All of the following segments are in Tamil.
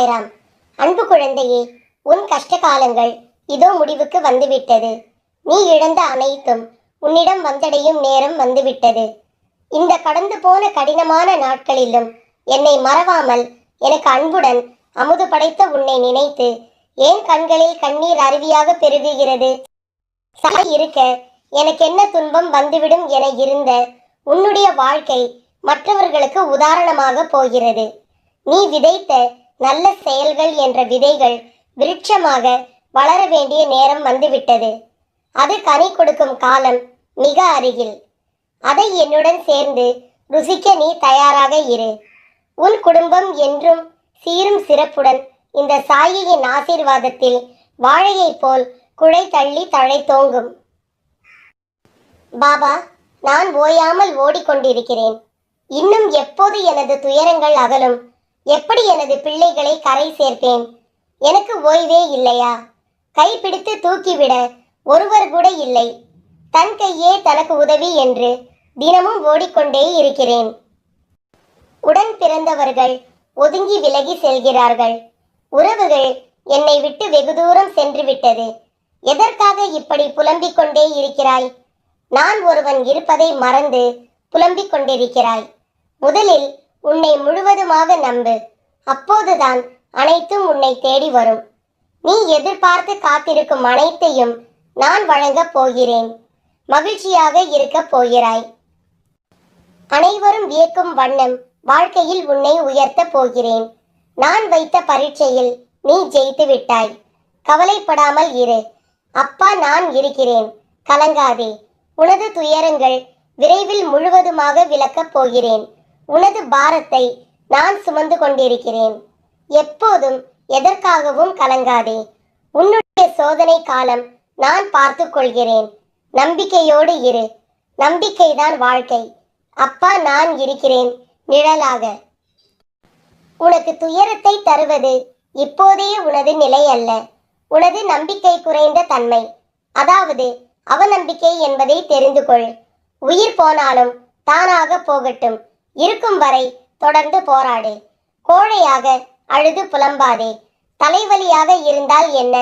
சாய்ராம். அன்பு குழந்தையே, உன் கஷ்ட காலங்கள் இதோ முடிவுக்கு வந்துவிட்டது. நீ இழந்த அனைத்தும் உன்னிடம் வந்தடையும் நேரம் வந்துவிட்டது. இந்த கடந்து போன கடினமான நாட்களிலும் என்னை மறவாமல் எனக்கு அன்புடன் அமுது படைத்த உன்னை நினைத்து ஏன் கண்களில் கண்ணீர் அருவியாக பெருகுகிறது? சாய் இருக்க எனக்கு என்ன துன்பம் வந்துவிடும் என இருந்த உன்னுடைய வாழ்க்கை மற்றவர்களுக்கு உதாரணமாக போகிறது. நீ விதைத்த நல்ல செயல்கள் என்ற விதைகள் விருட்சமாக வளர வேண்டிய நேரம் வந்துவிட்டது. அது கனி கொடுக்கும் காலம் மிக அருகில். அதை என்னுடன் சேர்ந்து ருசிக்க நீ தயாராக இரு. உன் குடும்பம் என்றும் சீரும் சிறப்புடன் இந்த சாயியின் ஆசீர்வாதத்தில் வாழையை போல் குழை தள்ளி தழை தோங்கும். பாபா, நான் ஓயாமல் ஓடிக்கொண்டிருக்கிறேன். இன்னும் எப்போது எனது துயரங்கள் அகலும்? எப்படி எனது பிள்ளைகளை கரை சேர்ப்பேன்? எனக்கு ஓய்வே இல்லையா? கைப்பிடித்து தூக்கிவிட ஒருவர் கூட இல்லை. தன் கையே தனக்கு உதவி என்று தினமும் ஓடிக்கொண்டே இருக்கிறேன். உடன் பிறந்தவர்கள் ஒதுங்கி விலகி செல்கிறார்கள். உறவுகள் என்னை விட்டு வெகு தூரம் சென்று விட்டது. எதற்காக இப்படி புலம்பிக் கொண்டே இருக்கிறாய்? நான் ஒருவன் இருப்பதை மறந்து புலம்பிக் கொண்டிருக்கிறாய். முதலில் உன்னை முழுவதுமாக நம்பு. அப்போதுதான் அனைத்தும் உன்னை தேடி வரும். நீ எதிர்பார்த்து காத்திருக்கும் அனைத்தையும் நான் வழங்கப் போகிறேன். மகிழ்ச்சியாக இருக்கப் போகிறாய். அனைவரும் வியக்கும் வண்ணம் வாழ்க்கையில் உன்னை உயர்த்த போகிறேன். நான் வைத்த பரீட்சையில் நீ ஜெயித்து விட்டாய். கவலைப்படாமல் இரு. அப்பா நான் இருக்கிறேன். கலங்காதே. உனது துயரங்கள் விரைவில் முழுவதுமாக விலக்கப் போகிறேன். உனது பாரத்தை நான் சுமந்து கொண்டிருக்கிறேன். எப்போதும் எதற்காகவும் கலங்காதே. உன்னுடைய சோதனை காலம் நான் பார்த்து கொள்கிறேன். நம்பிக்கையோடு இரு. நம்பிக்கைதான் வாழ்க்கை. அப்பா நான் இருக்கிறேன் நிழலாக. உனக்கு துயரத்தை தருவது இப்போதே உனது நிலை அல்ல, உனது நம்பிக்கை குறைந்த தன்மை, அதாவது அவநம்பிக்கை என்பதை தெரிந்து கொள். உயிர் போனாலும் தானாக போகட்டும். இருக்கும் வரை தொடர்ந்து போராடு. கோழையாக அழுது புலம்பாதே. தலைவலியாக இருந்தால் என்ன,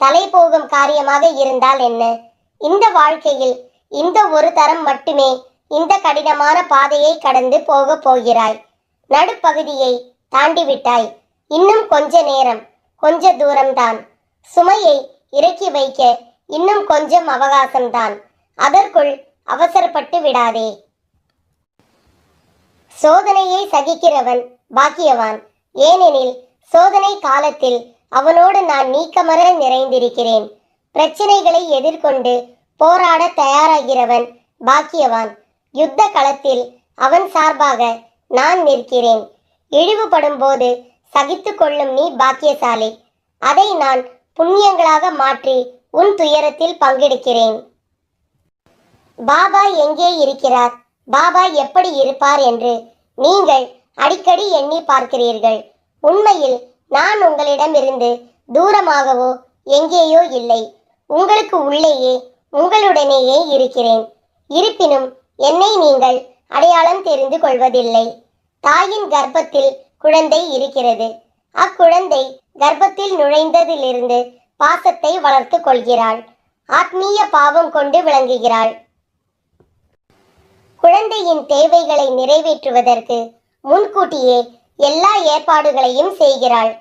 தலை போகும் காரியமாக இருந்தால் என்ன? இந்த வாழ்க்கையில் இந்த ஒரு தரம் மட்டுமே இந்த கடினமான பாதையை கடந்து போக போகிறாய். நடுப்பகுதியை தாண்டிவிட்டாய். இன்னும் கொஞ்ச நேரம், கொஞ்ச தூரம்தான். சுமையை இறக்கி வைக்க இன்னும் கொஞ்சம் அவகாசம்தான். அதற்குள் அவசரப்பட்டு விடாதே. சோதனையை சகிக்கிறவன் பாக்கியவான். ஏனெனில் சோதனை காலத்தில் அவனோடு நான் நீக்கமர நிறைந்திருக்கிறேன். பிரச்சனைகளை எதிர்கொண்டு போராட தயாராகிறவன் பாக்கியவான். யுத்த களத்தில் அவன் சார்பாக நான் நிற்கிறேன். இழிவுபடும் போது சகித்து கொள்ளும் நீ பாக்கியசாலி. அதை நான் புண்ணியங்களாக மாற்றி உன் துயரத்தில் பங்கெடுக்கிறேன். பாபா எங்கே இருக்கிறார், பாபா எப்படி இருப்பார் என்று நீங்கள் அடிக்கடி எண்ணி பார்க்கிறீர்கள். உண்மையில் நான் உங்களிடமிருந்து தூரமாகவோ எங்கேயோ இல்லை. உங்களுக்கு உள்ளேயே உங்களுடனேயே இருக்கிறேன். இருப்பினும் என்னை நீங்கள் அடையாளம் தெரிந்து கொள்வதில்லை. தாயின் கர்ப்பத்தில் குழந்தை இருக்கிறது. அக்குழந்தை கர்ப்பத்தில் நுழைந்ததிலிருந்து பாசத்தை வளர்த்து கொள்கிறாள். ஆத்மீய பாவம் கொண்டு விளங்குகிறாள். குழந்தையின் தேவைகளை நிறைவேற்றுவதற்கு முன்கூட்டியே எல்லா ஏற்பாடுகளையும் செய்கிறாள்.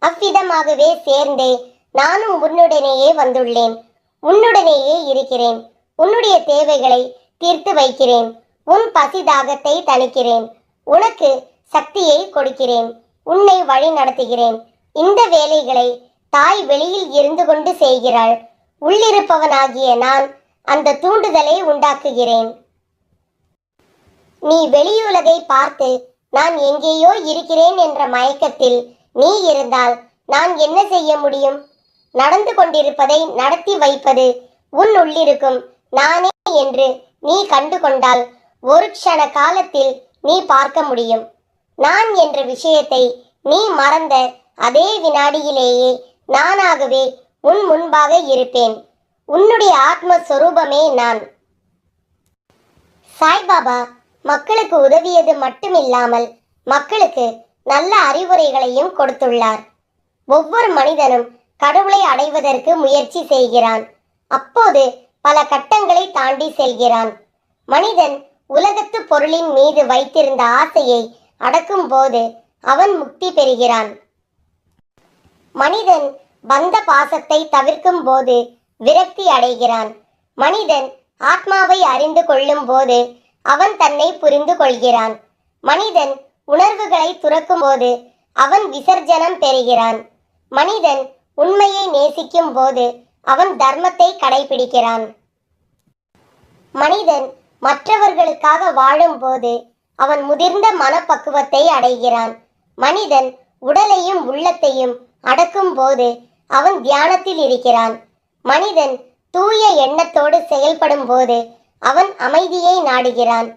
அவ்விதமாகவே சேர்ந்தே நானும் உன்னுடனேயே வந்துள்ளேன். உன்னுடனேயே இருக்கிறேன். உன்னுடைய தேவைகளை தீர்த்து வைக்கிறேன். உன் பசி தாகத்தை தணிக்கிறேன். உனக்கு சக்தியை கொடுக்கிறேன். உன்னை வழி நடத்துகிறேன். இந்த வேலைகளை தாய் வெளியில் இருந்து கொண்டு செய்கிறாள். உள்ளிருப்பவனாகிய நான் அந்த தூண்டுதலை உண்டாக்குகிறேன். நீ வெளியுலகை பார்த்து நான் எங்கேயோ இருக்கிறேன் என்ற மயக்கத்தில் நீ இருந்தால் நான் என்ன செய்ய முடியும்? நடந்து கொண்டிருப்பதை நடத்தி வைப்பது உன் உள்ளிருக்கும் நானே என்று நீ கண்டு கொண்டால் ஒரு க்ஷண காலத்தில் நீ பார்க்க முடியும். நான் என்ற விஷயத்தை நீ மறந்த அதே வினாடியிலேயே நானாகவே உன் முன்பாக இருப்பேன். உன்னுடைய ஆத்மஸ்வரூபமே நான். சாய்பாபா மக்களுக்கு உதவியது மட்டுமில்லாமல் மக்களுக்கு நல்ல அறிவுரைகளையும் கொடுத்துள்ளார். ஒவ்வொரு மனிதனும் கடவுளை அடைவதற்கு முயற்சி செய்கிறான். அப்போது பல கட்டங்களை தாண்டி செல்கிறான். மனிதன் உலகத்து பொருளின் மீது வைத்திருந்த ஆசையை அடக்கும் போது அவன் முக்தி பெறுகிறான். மனிதன் பந்த பாசத்தை தவிர்க்கும் போது விரக்தி அடைகிறான். மனிதன் ஆத்மாவை அறிந்து கொள்ளும் போது அவன் தன்னை புரிந்து கொள்கிறான். மனிதன் உணர்வுகளை துறக்கும் போது அவன் விசர்ஜனம் பெறுகிறான். மனிதன் உண்மையை நேசிக்கும் போது அவன் தர்மத்தை கடைபிடிக்கிறான். மனிதன் மற்றவர்களுக்காக வாழும் போது அவன் முதிர்ந்த மனப்பக்குவத்தை அடைகிறான். மனிதன் உடலையும் உள்ளத்தையும் அடக்கும் போது அவன் தியானத்தில் இருக்கிறான். மனிதன் தூய எண்ணத்தோடு செயல்படும் போது அவன் அமைதியை நாடுகிறான்.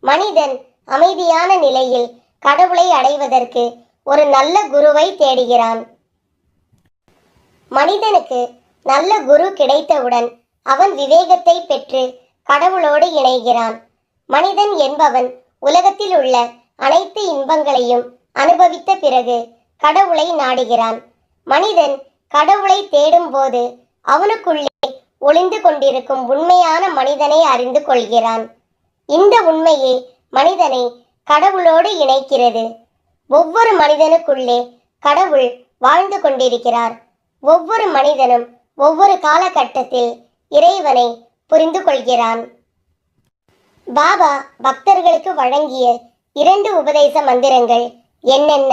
மனிதன் அமைதியான நிலையில் கடவுளை அடைவதற்கு ஒரு நல்ல குருவை தேடுகிறான். மனிதனுக்கு நல்ல குரு கிடைத்தவுடன் அவன் விவேகத்தை பெற்று கடவுளோடு இணைகிறான். மனிதன் என்பவன் உலகத்தில் உள்ள அனைத்து இன்பங்களையும் அனுபவித்த பிறகு கடவுளை நாடுகிறான். மனிதன் கடவுளை தேடும் போது அவனுக்குள்ளே ஒளிந்து கொண்டிருக்கும் உண்மையான மனிதனை அறிந்து கொள்கிறான். இந்த உண்மையே மனிதனை கடவுளோடு இணைக்கிறது. ஒவ்வொரு மனிதனுக்குள்ளே கடவுள் வாழ்ந்து கொண்டிருக்கிறார். ஒவ்வொரு மனிதனும் ஒவ்வொரு காலகட்டத்தில் இறைவனை புரிந்து கொள்கிறான். பாபா பக்தர்களுக்கு வழங்கிய 2 உபதேச மந்திரங்கள் என்னென்ன?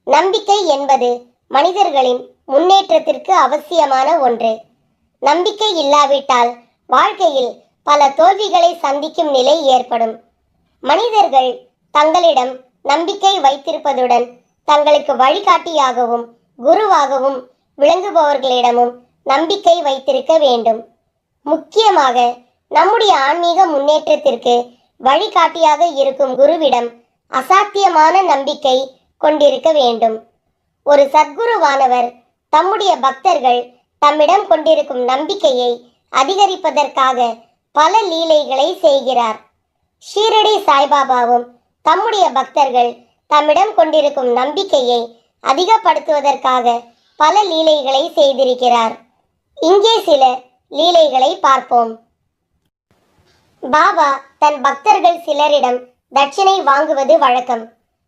நம்பிக்கை என்பது மனிதர்களின் முன்னேற்றத்திற்கு அவசியமான ஒன்று. நம்பிக்கை இல்லாவிட்டால் வாழ்க்கையில் பல தோல்விகளை சந்திக்கும் நிலை ஏற்படும். மனிதர்கள் தங்களிடம் நம்பிக்கை வைத்திருப்பதுடன் தங்களுக்கு வழிகாட்டியாகவும் குருவாகவும் விளங்குபவர்களிடமும் நம்பிக்கை வைத்திருக்க வேண்டும். முக்கியமாக நம்முடைய ஆன்மீக முன்னேற்றத்திற்கு வழிகாட்டியாக இருக்கும் குருவிடம் அசாத்தியமான நம்பிக்கை கொண்டிருக்க வேண்டும். ஒரு சத்குருவானவர் தம்முடைய பக்தர்கள் தம்மிடம் கொண்டிருக்கும் நம்பிக்கையை அதிகரிப்பதற்காக பல லீலைகளை செய்கிறார். ஷீரடி சாய்பாபாவும் தம்முடைய பக்தர்கள் தம்மிடம் கொண்டிருக்கும் நம்பிக்கையை அதிகப்படுத்துவதற்காக பல லீலைகளை செய்திருக்கிறார். இங்கே சில லீலைகளை பார்ப்போம். பாபா தன் பக்தர்கள் சிலரிடம் தட்சிணை வாங்குவது வழக்கம்.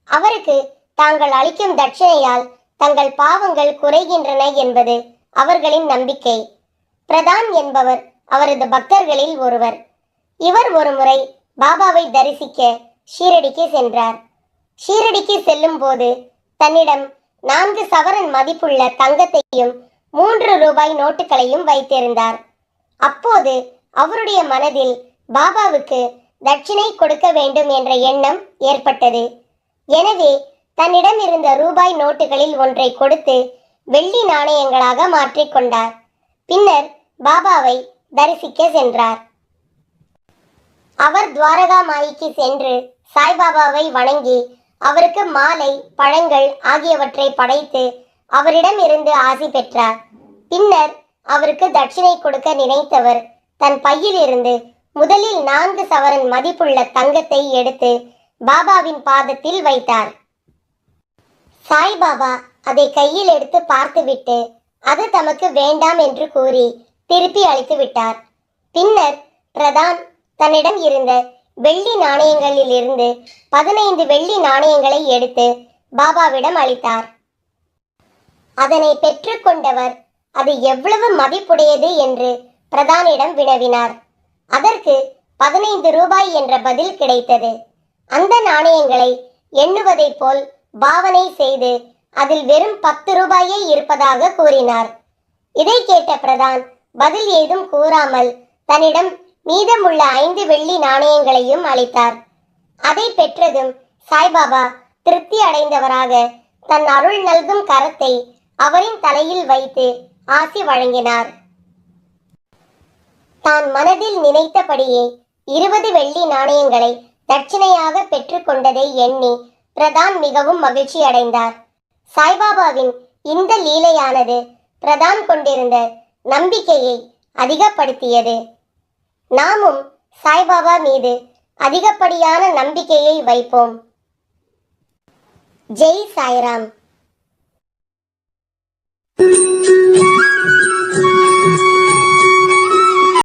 அவருக்கு தாங்கள் அளிக்கும் தட்சிணையால் தங்கள் பாவங்கள் குறைகின்றன என்பது அவர்களின் நம்பிக்கை. பிரதான் என்பவர் அவரது பக்தர்களில் ஒருவர். இவர் ஒருமுறை பாபாவை தரிசிக்க ஷீரடிக்கு சென்றார். ஷீரடிக்கு செல்லும் போது தன்னிடம் 4 சவரன் மதிப்புள்ள தங்கத்தையும் 3 ரூபாய் நோட்டுகளையும் வைத்திருந்தார். அப்போது அவருடைய மனதில் பாபாவுக்கு தட்சிணை கொடுக்க வேண்டும் என்ற எண்ணம் ஏற்பட்டது. எனவே தன்னிடம் இருந்த ரூபாய் நோட்டுகளில் ஒன்றை கொடுத்து வெள்ளி நாணயங்களாக மாற்றிக்கொண்டார். பின்னர் பாபாவை தரிசிக்க சென்றார். அவர் துவாரகா மாயிக்கு சென்று சாய்பாபாவை வணங்கி அவருக்கு மாலை, பழங்கள் ஆகியவற்றை படைத்து அவரிடம் இருந்து ஆசி பெற்றார். பின்னர் அவருக்கு தட்சிணை கொடுக்க நினைத்தவர் தன் பையில் இருந்து முதலில் 4 சவரன் மதிப்புள்ள தங்கத்தை எடுத்து பாபாவின் பாதத்தில் வைத்தார். சாய்பாபா அதை கையில் எடுத்து பார்த்துவிட்டு அது தமக்கு வேண்டாம் என்று கூறி திருப்பி அளித்து விட்டார். பின்னர் பிரதான் தன்னிடம் இருந்த வெள்ளி நாணயங்களில் இருந்து 15 வெள்ளி நாணயங்களை எடுத்து பாபாவிடம் அளித்தார். அதனை பெற்றுக்கொண்டவர் அது எவ்வளவு மதிப்புடையது என்று பிரதானிடம் வினவினார். அதற்கு 15 ரூபாய் என்ற பதில் கிடைத்தது. அந்த நாணயங்களை எண்ணுவதைப் போல் பாவனை செய்து அதில் வெறும் 10 ரூபாயே இருப்பதாக கூறினார். இதை கேட்ட பிரதான் பதில் ஏதும் கூறாமல் தன்னிடம் மீதமுள்ள 5 வெள்ளி நாணயங்களையும் அளித்தார். அதை பெற்றதும் சாய்பாபா திருப்தி அடைந்தவராக தன் அருள் நல்கும் கரத்தை அவரின் தலையில் வைத்து ஆசி வழங்கினார். தான் மனதில் நினைத்தபடியே 20 வெள்ளி நாணயங்களை தட்சிணையாக பெற்றுக்கொண்டதை எண்ணி பிரதான் மிகவும் மகிழ்ச்சி அடைந்தார். சாய்பாபாவின் இந்த லீலையானது பிரதான் கொண்டிருந்த நம்பிக்கையை அதிகப்படுத்தியது. நாமும் சாய்பாபா மீது அதிகப்படியான நம்பிக்கையை வைப்போம். ஜெய் சாய்ராம். you